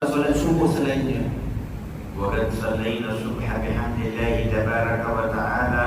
solat subuh selainnya. وقد صلينا الصبح بحمد الله تبارك وتعالى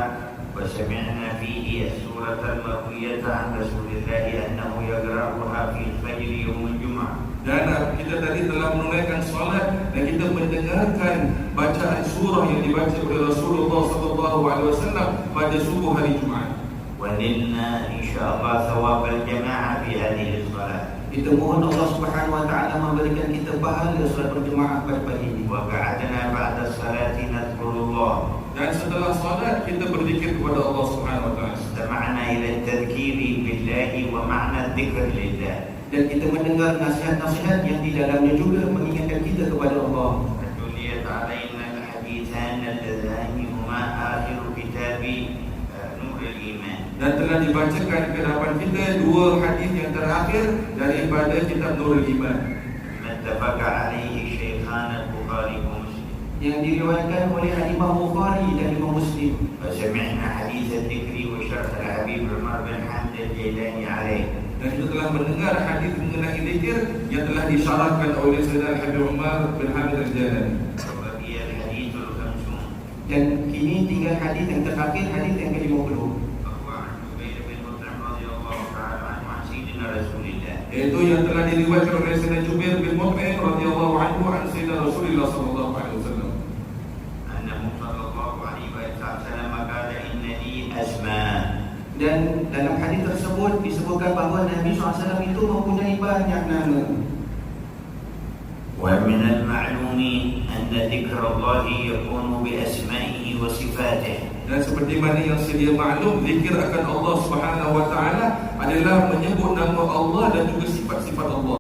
وسمعنا فيه السورة المروية عن رسول الله أنه يقرأها في الفجر يوم الجمعة. Dan kita tadi telah menunaikan solat dan kita mendengarkan bacaan surah yang dibaca oleh Rasulullah SAW pada subuh hari Jumaat. ونلنا إن شاء الله ثواب الجماعة في هذه الصلاة. Kita mohon Allah Subhanahu Wa Taala memberikan kita pahala solat berjemaah pada pagi ini. وقعدنا بعد الصلاة نذكر الله. Dan setelah solat kita berzikir kepada Allah Subhanahu Wa Taala. استمعنا إلى التذكير بالله ومعنى الذكر لله. Dan kita mendengar nasihat-nasihat yang di dalamnya juga mengingatkan kita kepada Allah. تليت علينا الحديثان اللذان هما آخر كتاب نور الإيمان. Dan telah dibacakan ke hadapan kita dua hadis yang terakhir daripada kitab Nurul Iman. اتفق عليه شيخان البخاري ومسلم. Yang diriwayatkan oleh Imam Bukhari dan Imam Muslim. وسمعنا حديث الذكر وشرح الحبيب عمر بن حمد الجيلاني عليه. Dan kita telah mendengar hadis mengenai zikir yang telah disyarahkan oleh Sayyidina Habib Umar bin Hamid Al-Jalani. وبقي الحديث الخمسون. Dan kini tinggal hadis yang terakhir, hadis yang ke-50. وهو عن جبير بن مطعم رضي الله تعالى عنه عن سيدنا رسول الله. Itu yang telah diriwayatkan oleh Sayyidina Jubair bin Mut'im radhiyallahu anhu an Sayyidina Rasulullah sallallahu alaihi wasallam. أنه صلى الله عليه وسلم قال إن لي أسماء. Dan dalam hadis tersebut disebutkan bahawa Nabi SAW itu mempunyai banyak nama. ومن المعلوم أن ذكر الله يكون بأسمائه وصفاته. Dan seperti mana yang sedia maklum, zikir akan Allah Subhanahu wa taala adalah menyebut nama Allah dan juga sifat-sifat Allah.